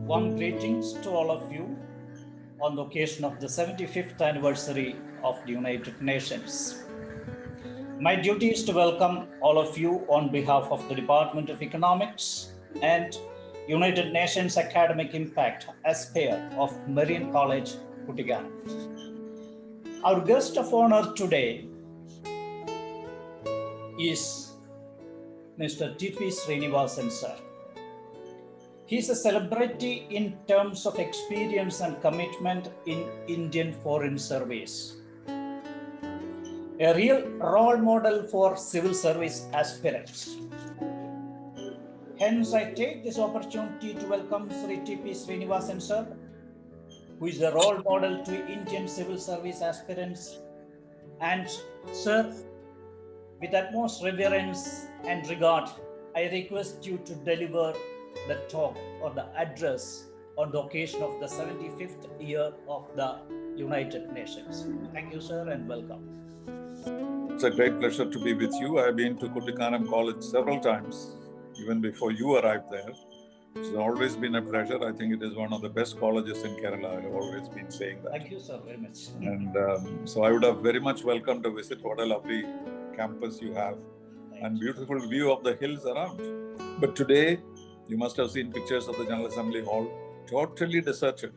Warm greetings to all of you on the occasion of the 75th anniversary of the United Nations. My duty is to welcome all of you on behalf of the Department of Economics and United Nations Academic Impact Aspire of Marian College, Kuttigalam. Our guest of honor today is Mr. T.P. Srinivasan sir. He is a celebrity in terms of experience and commitment in Indian Foreign Service. A real role model for civil service aspirants. Hence, I take this opportunity to welcome Sri T.P. Srinivasan sir, who is a role model to Indian civil service aspirants. And sir, with utmost reverence and regard, I request you to deliver the talk or the address on the occasion of the 75th year of the United Nations. Thank you, sir, and welcome. It's a great pleasure to be with you. I've been to Kuttigalam College several times, even before you arrived there. It's always been a pleasure. I think it is one of the best colleges in Kerala. I've always been saying that. Thank you, sir, very much. And so I would have very much welcomed to visit. What a lovely campus you have and beautiful view of the hills around. But today, you must have seen pictures of the General Assembly Hall, totally deserted.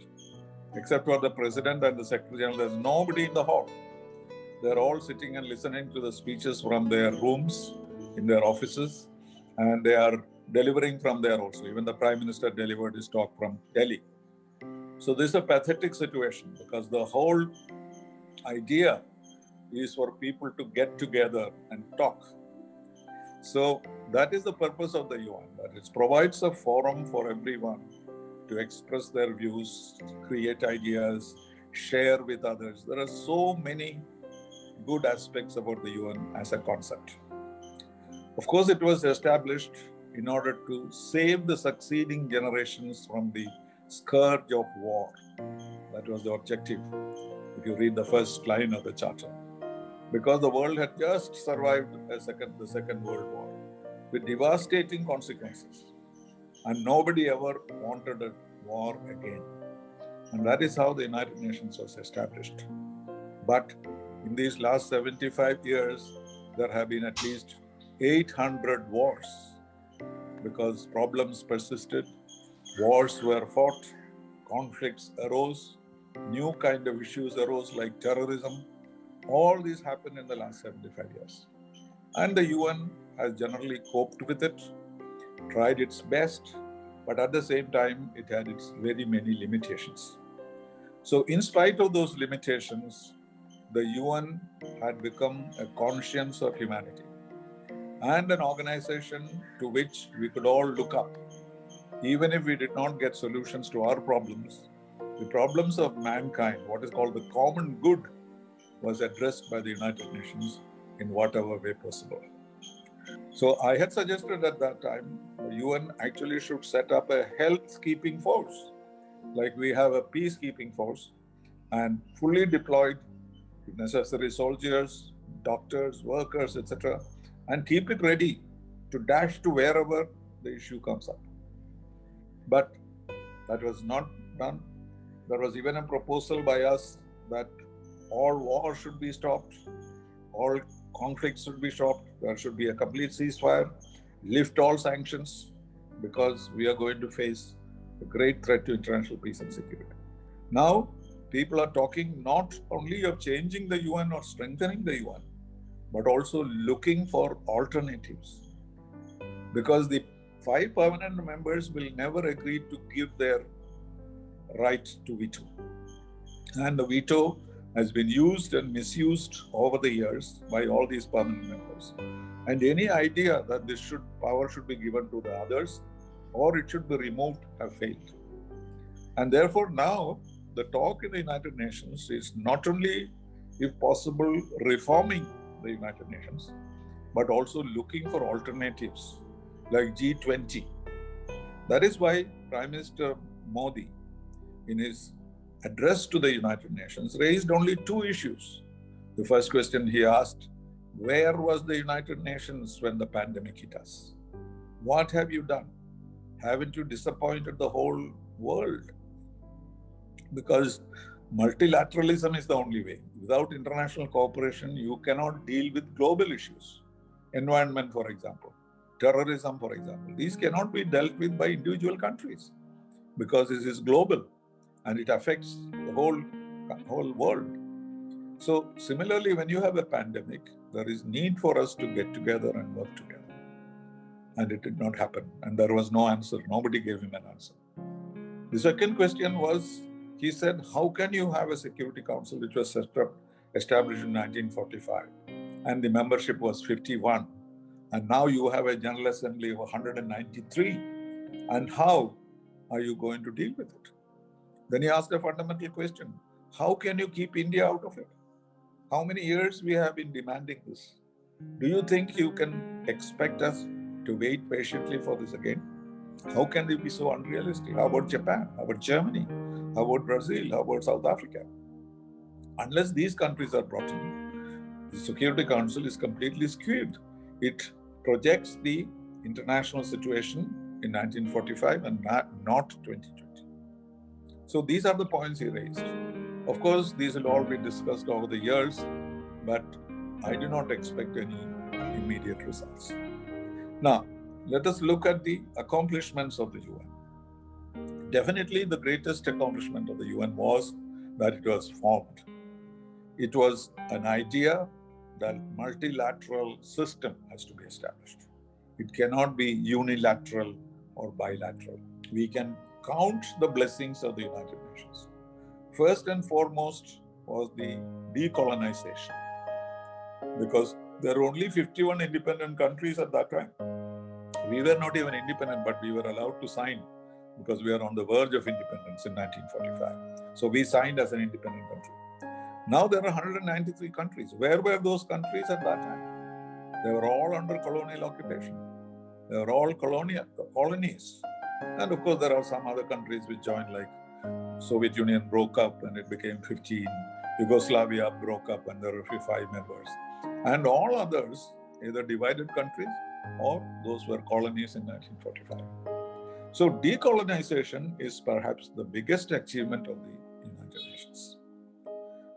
Except for the President and the Secretary General, there's nobody in the hall. They're all sitting and listening to the speeches from their rooms, in their offices, and they are delivering from there also. Even the Prime Minister delivered his talk from Delhi. So this is a pathetic situation because the whole idea is for people to get together and talk. So that is the purpose of the UN, that it provides a forum for everyone to express their views, create ideas, share with others. There are so many good aspects about the UN as a concept. Of course, it was established in order to save the succeeding generations from the scourge of war. That was the objective, if you read the first line of the charter. Because the world had just survived the Second World War with devastating consequences. And nobody ever wanted a war again. And that is how the United Nations was established. But in these last 75 years, there have been at least 800 wars because problems persisted, wars were fought, conflicts arose, new kind of issues arose like terrorism. All these happened in the last 75 years. And the UN has generally coped with it, tried its best, but at the same time, it had its very many limitations. So in spite of those limitations, the UN had become a conscience of humanity and an organization to which we could all look up. Even if we did not get solutions to our problems, the problems of mankind, what is called the common good, was addressed by the United Nations in whatever way possible. So I had suggested at that time, the UN actually should set up a health-keeping force, like we have a peacekeeping force, and fully deployed necessary soldiers, doctors, workers, etc., and keep it ready to dash to wherever the issue comes up. But that was not done. There was even a proposal by us that all war should be stopped, all conflicts should be stopped, there should be a complete ceasefire, lift all sanctions, because we are going to face a great threat to international peace and security. Now, people are talking not only of changing the UN or strengthening the UN, but also looking for alternatives. Because the 5 permanent members will never agree to give their right to veto. And the veto has been used and misused over the years by all these permanent members. And any idea that this power should be given to the others or it should be removed have failed. And therefore now the talk in the United Nations is not only, if possible, reforming the United Nations, but also looking for alternatives like G20. That is why Prime Minister Modi, in his address to the United Nations, raised only 2 issues. The first question he asked, where was the United Nations when the pandemic hit us? What have you done? Haven't you disappointed the whole world, because multilateralism is the only way. Without international cooperation, you cannot deal with global issues. Environment, for example, terrorism, for example, these cannot be dealt with by individual countries because this is global and it affects the whole world. So similarly, when you have a pandemic, there is need for us to get together and work together. And it did not happen. And there was no answer. Nobody gave him an answer. The second question was, he said, how can you have a Security Council which was established in 1945 and the membership was 51, and now you have a General Assembly of 193, and how are you going to deal with it? Then he asked a fundamental question, how can you keep India out of it? How many years we have been demanding this? Do you think you can expect us to wait patiently for this again? How can they be so unrealistic? How about Japan? How about Germany? How about Brazil? How about South Africa? Unless these countries are brought in, the Security Council is completely skewed. It projects the international situation in 1945 and not 2020. So these are the points he raised. Of course, these will all be discussed over the years, but I do not expect any immediate results. Now, let us look at the accomplishments of the UN. Definitely, the greatest accomplishment of the UN was that it was formed. It was an idea that multilateral system has to be established. It cannot be unilateral or bilateral. We can count the blessings of the United Nations. First and foremost was the decolonization, because there were only 51 independent countries at that time. We were not even independent, but we were allowed to sign because we are on the verge of independence in 1945. So we signed as an independent country. Now there are 193 countries. Where were those countries at that time? They were all under colonial occupation. They were all colonies. And of course, there are some other countries which joined, like Soviet Union broke up and it became 15. Yugoslavia broke up and there were 5 members. And all others, either divided countries or those were colonies in 1945. So decolonization is perhaps the biggest achievement of the United Nations.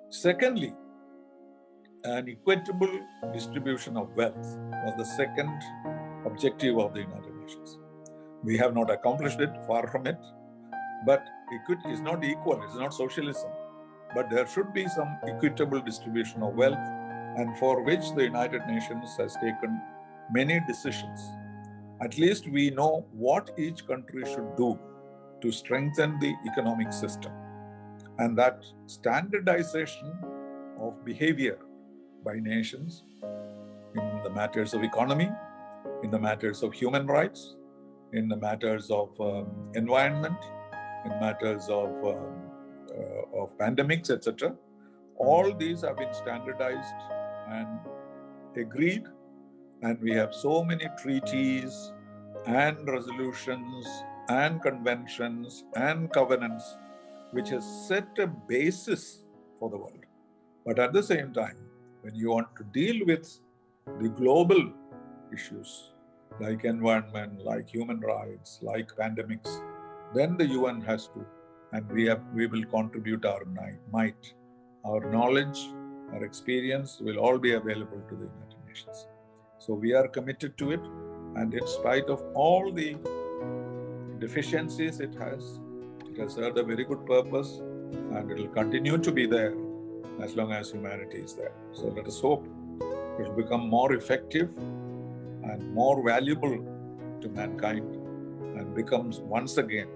Secondly, an equitable distribution of wealth was the second objective of the United Nations. We have not accomplished it, far from it, but equity is not equal, it's not socialism, but there should be some equitable distribution of wealth, and for which the United Nations has taken many decisions. At least we know what each country should do to strengthen the economic system. And that standardization of behavior by nations in the matters of economy, in the matters of human rights, in the matters of environment, in matters of pandemics, etc. All these have been standardized and agreed, and we have so many treaties and resolutions and conventions and covenants which has set a basis for the world. But at the same time, when you want to deal with the global issues like environment, like human rights, like pandemics, then the UN has to, and we will contribute our might. Our knowledge, our experience will all be available to the United Nations. So we are committed to it, and in spite of all the deficiencies it has served a very good purpose, and it will continue to be there as long as humanity is there. So let us hope it will become more effective and more valuable to mankind and becomes once again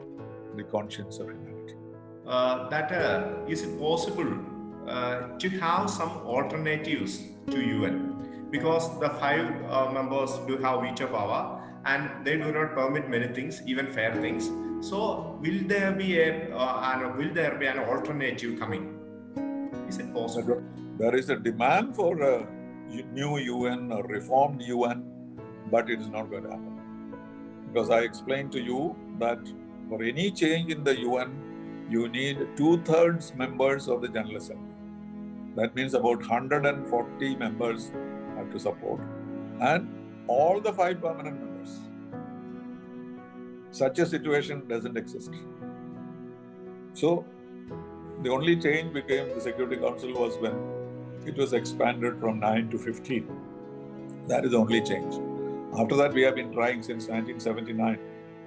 the conscience of humanity. Is it possible to have some alternatives to UN? Because the 5 members do have veto power and they do not permit many things, even fair things. So will there be an alternative coming? Is it possible? There is a demand for a new UN or reformed UN, but it is not going to happen. Because I explained to you that for any change in the UN, you need 2/3 members of the General Assembly. That means about 140 members have to support, and all the 5 permanent members. Such a situation doesn't exist. So the only change became the Security Council was when it was expanded from 9 to 15. That is the only change. After that, we have been trying since 1979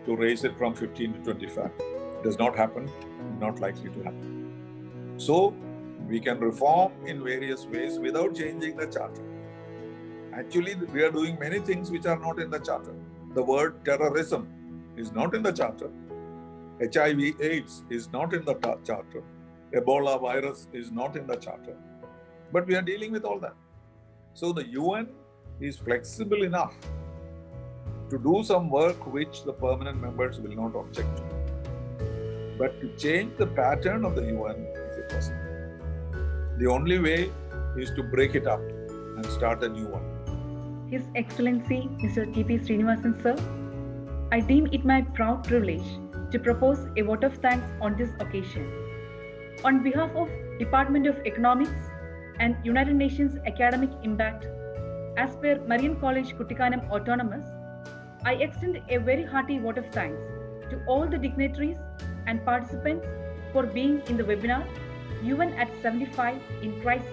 to raise it from 15 to 25. It does not happen, not likely to happen. So we can reform in various ways without changing the charter. Actually, we are doing many things which are not in the charter. The word terrorism is not in the charter. HIV/AIDS is not in the charter. Ebola virus is not in the charter. But we are dealing with all that. So the UN is flexible enough to do some work which the permanent members will not object to. But to change the pattern of the UN is impossible. The only way is to break it up and start a new one. His Excellency Mr. T.P. Srinivasan Sir, I deem it my proud privilege to propose a vote of thanks on this occasion. On behalf of Department of Economics and United Nations Academic Impact, as per Marian College Kuttikanam Autonomous, I extend a very hearty vote of thanks to all the dignitaries and participants for being in the webinar UN at 75 in Crisis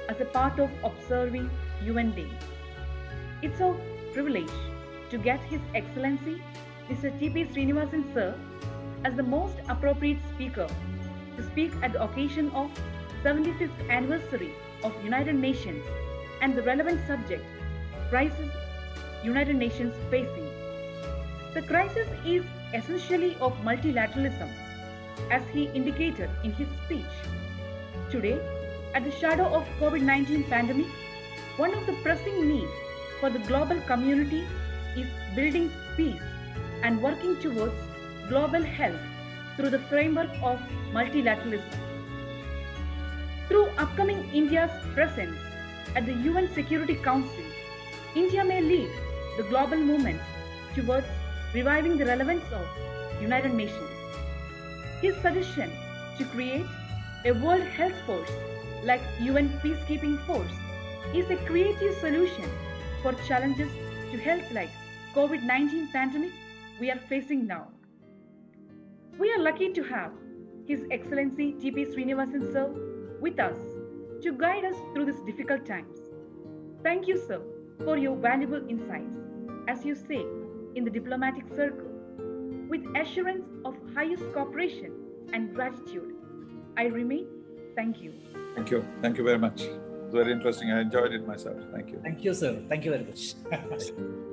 as a part of observing UN Day. It's a privilege to get His Excellency Mr. T.P. Srinivasan Sir as the most appropriate speaker to speak at the occasion of 75th anniversary of United Nations and the relevant subject, crisis United Nations facing. The crisis is essentially of multilateralism, as he indicated in his speech. Today, at the shadow of COVID-19 pandemic, one of the pressing needs for the global community is building peace and working towards global health through the framework of multilateralism. Through upcoming India's presence at the UN Security Council, India may lead the global movement towards reviving the relevance of United Nations. His suggestion to create a World Health Force like UN Peacekeeping Force is a creative solution for challenges to health like COVID-19 pandemic we are facing now. We are lucky to have His Excellency T.P. Srinivasan Sir with us to guide us through these difficult times. Thank you, sir, for your valuable insights, as you say in the diplomatic circle. With assurance of highest cooperation and gratitude, I remain. Thank you. Thank you. Thank you very much. It was very interesting. I enjoyed it myself. Thank you. Thank you, sir. Thank you very much.